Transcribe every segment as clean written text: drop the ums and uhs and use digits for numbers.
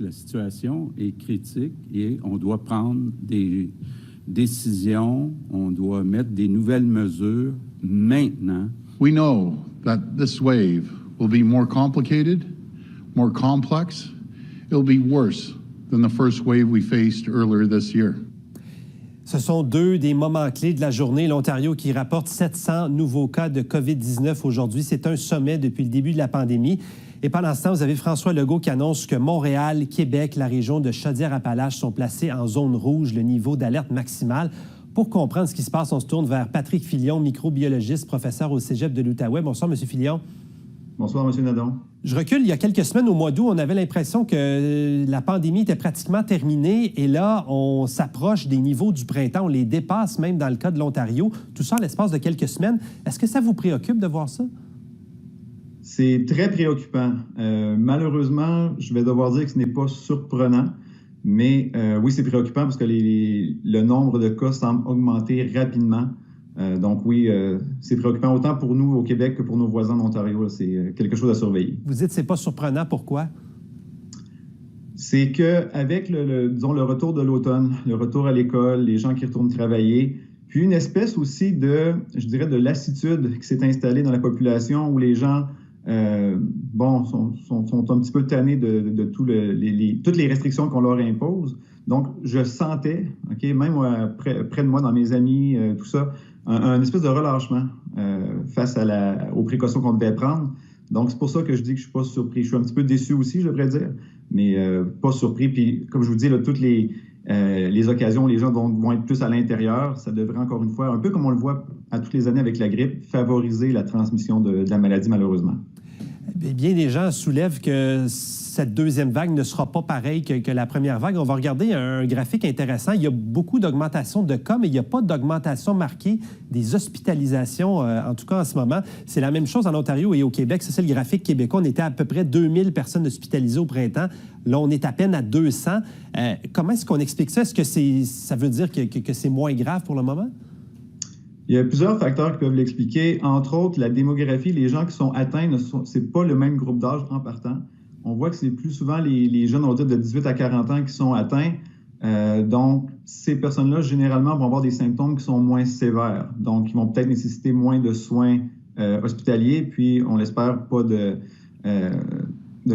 La situation est critique et on doit prendre des décisions, on doit mettre des nouvelles mesures maintenant. We know that this wave will be more complicated, more complex. It'll be worse than the first wave we faced earlier this year. Ce sont deux des moments clés de la journée. L'Ontario qui rapporte 700 nouveaux cas de COVID-19 aujourd'hui. C'est un sommet depuis le début de la pandémie. Et pendant ce temps, vous avez François Legault qui annonce que Montréal, Québec, la région de Chaudière-Appalaches sont placés en zone rouge, le niveau d'alerte maximale. Pour comprendre ce qui se passe, on se tourne vers Patrick Filion, microbiologiste, professeur au Cégep de l'Outaouais. Bonsoir, M. Filion. Bonsoir, M. Nadon. Je recule. Il y a quelques semaines, au mois d'août, on avait l'impression que la pandémie était pratiquement terminée. Et là, on s'approche des niveaux du printemps. On les dépasse même dans le cas de l'Ontario. Tout ça en l'espace de quelques semaines. Est-ce que ça vous préoccupe de voir ça? C'est très préoccupant. Malheureusement, je vais devoir dire que ce n'est pas surprenant. Mais oui, c'est préoccupant parce que le nombre de cas semble augmenter rapidement. Donc oui, c'est préoccupant autant pour nous au Québec que pour nos voisins d'Ontario. C'est quelque chose à surveiller. Vous dites que ce n'est pas surprenant. Pourquoi? C'est qu'avec disons, le retour de l'automne, le retour à l'école, les gens qui retournent travailler, puis une espèce aussi je dirais, de lassitude qui s'est installée dans la population où les gens sont un petit peu tannés de toutes les restrictions qu'on leur impose. Donc, je sentais, même près de moi, dans mes amis, tout ça, un espèce de relâchement face aux précautions qu'on devait prendre. Donc, c'est pour ça que je dis que je ne suis pas surpris. Je suis un petit peu déçu aussi, je devrais dire, mais pas surpris. Puis, comme je vous dis, là, toutes les occasions où les gens vont être plus à l'intérieur, ça devrait encore une fois, un peu comme on le voit à toutes les années avec la grippe, favoriser la transmission de la maladie, malheureusement. Bien des gens soulèvent que cette deuxième vague ne sera pas pareille que la première vague. On va regarder un graphique intéressant. Il y a beaucoup d'augmentation de cas, mais il n'y a pas d'augmentation marquée des hospitalisations, en tout cas en ce moment. C'est la même chose en Ontario et au Québec. Ça, c'est le graphique québécois. On était à peu près 2000 personnes hospitalisées au printemps. Là, on est à peine à 200. Comment est-ce qu'on explique ça? Est-ce que ça veut dire que c'est moins grave pour le moment? Il y a plusieurs facteurs qui peuvent l'expliquer. Entre autres, la démographie. Les gens qui sont atteints, ce n'est pas le même groupe d'âge en partant. On voit que c'est plus souvent les jeunes, on va dire, de 18 à 40 ans qui sont atteints. Donc, ces personnes-là, généralement, vont avoir des symptômes qui sont moins sévères. Donc, ils vont peut-être nécessiter moins de soins hospitaliers, puis, on l'espère, pas de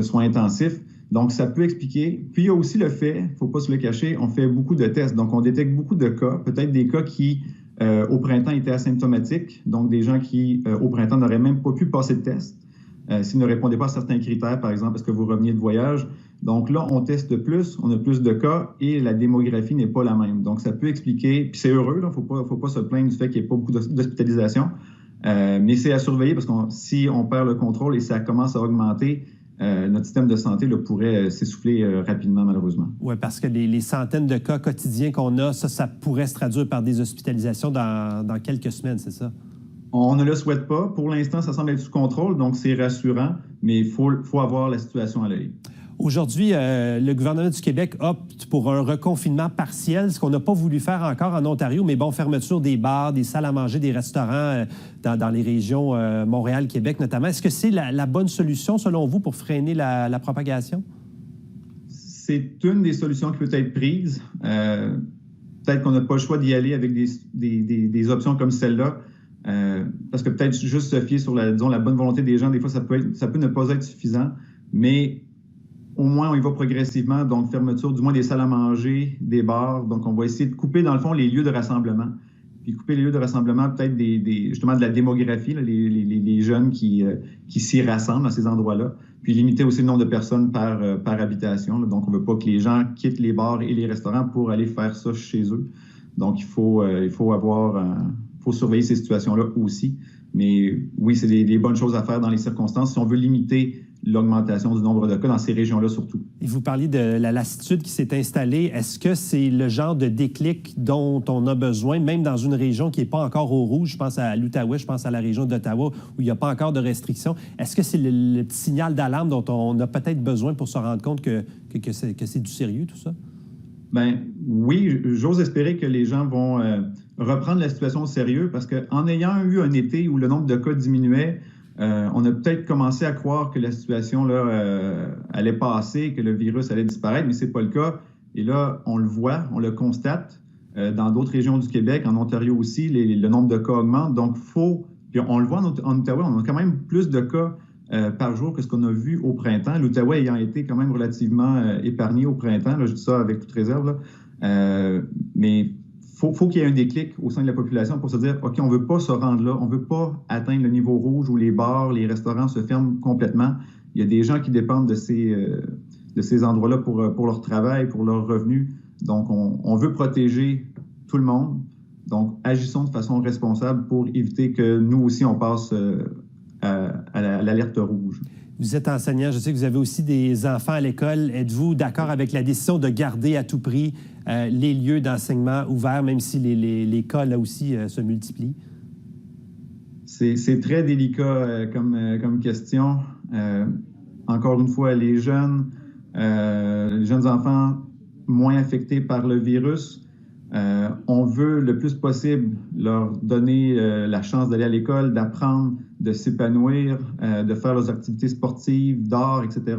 soins intensifs. Donc, ça peut expliquer. Puis, il y a aussi le fait, il ne faut pas se le cacher, on fait beaucoup de tests. Donc, on détecte beaucoup de cas, peut-être des cas qui, au printemps, étaient asymptomatiques. Donc, des gens qui, au printemps, n'auraient même pas pu passer le test. S'ils ne répondaient pas à certains critères, par exemple, est-ce que vous reveniez de voyage? Donc là, on teste plus, on a plus de cas et la démographie n'est pas la même. Donc, ça peut expliquer, puis c'est heureux, il ne faut pas se plaindre du fait qu'il n'y ait pas beaucoup d'hospitalisation, mais c'est à surveiller parce que si on perd le contrôle et ça commence à augmenter, notre système de santé pourrait s'essouffler rapidement, malheureusement. Oui, parce que les centaines de cas quotidiens qu'on a, ça pourrait se traduire par des hospitalisations dans quelques semaines, c'est ça? On ne le souhaite pas. Pour l'instant, ça semble être sous contrôle, donc c'est rassurant, mais il faut avoir la situation à l'œil. Aujourd'hui, le gouvernement du Québec opte pour un reconfinement partiel, ce qu'on n'a pas voulu faire encore en Ontario, mais bon, fermeture des bars, des salles à manger, des restaurants dans les régions Montréal, Québec notamment. Est-ce que c'est la bonne solution, selon vous, pour freiner la propagation? C'est une des solutions qui peut être prise. Peut-être qu'on n'a pas le choix d'y aller avec des options comme celle-là. Parce que peut-être juste se fier sur la bonne volonté des gens, des fois, ça peut ne pas être suffisant, mais au moins, on y va progressivement. Donc, fermeture du moins des salles à manger, des bars. Donc, on va essayer de couper, dans le fond, les lieux de rassemblement. Puis couper les lieux de rassemblement, peut-être justement de la démographie, là, les jeunes qui s'y rassemblent à ces endroits-là. Puis limiter aussi le nombre de personnes par habitation. Là. Donc, on ne veut pas que les gens quittent les bars et les restaurants pour aller faire ça chez eux. Donc, il faut surveiller ces situations-là aussi. Mais oui, c'est des bonnes choses à faire dans les circonstances si on veut limiter l'augmentation du nombre de cas dans ces régions-là surtout. Et vous parliez de la lassitude qui s'est installée. Est-ce que c'est le genre de déclic dont on a besoin, même dans une région qui n'est pas encore au rouge? Je pense à l'Outaouais, je pense à la région d'Ottawa où il n'y a pas encore de restrictions. Est-ce que c'est le petit signal d'alarme dont on a peut-être besoin pour se rendre compte que c'est du sérieux, tout ça? Bien, oui, j'ose espérer que les gens vont reprendre la situation au sérieux parce qu'en ayant eu un été où le nombre de cas diminuait, On a peut-être commencé à croire que la situation là, allait passer, que le virus allait disparaître, mais ce n'est pas le cas. Et là, on le voit, on le constate. Dans d'autres régions du Québec, en Ontario aussi, le nombre de cas augmente. Donc, puis on le voit en Outaouais, on a quand même plus de cas par jour que ce qu'on a vu au printemps. L'Outaouais ayant été quand même relativement épargné au printemps, là, je dis ça avec toute réserve, là. Mais faut qu'il y ait un déclic au sein de la population pour se dire, OK, on ne veut pas se rendre là, on ne veut pas atteindre le niveau rouge où les bars, les restaurants se ferment complètement. Il y a des gens qui dépendent de ces endroits-là pour leur travail, pour leurs revenus. Donc, on veut protéger tout le monde. Donc, agissons de façon responsable pour éviter que nous aussi, on passe à l'alerte rouge. Vous êtes enseignant, je sais que vous avez aussi des enfants à l'école. Êtes-vous d'accord avec la décision de garder à tout prix les lieux d'enseignement ouverts, même si les cas, là aussi, se multiplient? C'est très délicat comme question. Encore une fois, les jeunes enfants moins affectés par le virus, on veut le plus possible leur donner la chance d'aller à l'école, d'apprendre, de s'épanouir, de faire leurs activités sportives, d'art, etc.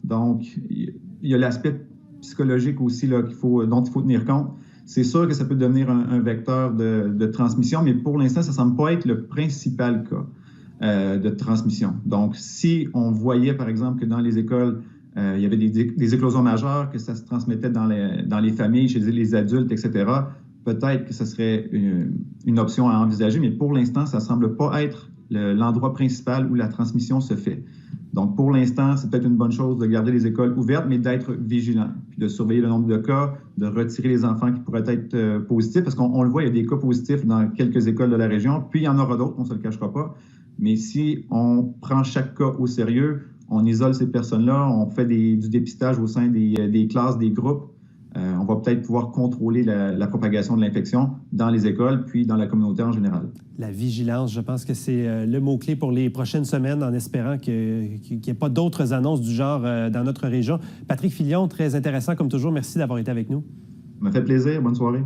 Donc, il y a l'aspect psychologique aussi là, dont il faut tenir compte. C'est sûr que ça peut devenir un vecteur de transmission, mais pour l'instant, ça ne semble pas être le principal cas de transmission. Donc, si on voyait, par exemple, que dans les écoles, il y avait des éclosions majeures, que ça se transmettait dans les familles, chez les adultes, etc., peut-être que ce serait une option à envisager, mais pour l'instant, ça ne semble pas être l'endroit principal où la transmission se fait. Donc, pour l'instant, c'est peut-être une bonne chose de garder les écoles ouvertes, mais d'être vigilant, puis de surveiller le nombre de cas, de retirer les enfants qui pourraient être positifs, parce qu'on le voit, il y a des cas positifs dans quelques écoles de la région, puis il y en aura d'autres, on ne se le cachera pas. Mais si on prend chaque cas au sérieux, on isole ces personnes-là, on fait du dépistage au sein des classes, des groupes, on va peut-être pouvoir contrôler la propagation de l'infection dans les écoles, puis dans la communauté en général. La vigilance, je pense que c'est le mot-clé pour les prochaines semaines, en espérant qu'il n'y ait pas d'autres annonces du genre dans notre région. Patrick Filion, très intéressant comme toujours. Merci d'avoir été avec nous. Ça m'a fait plaisir. Bonne soirée.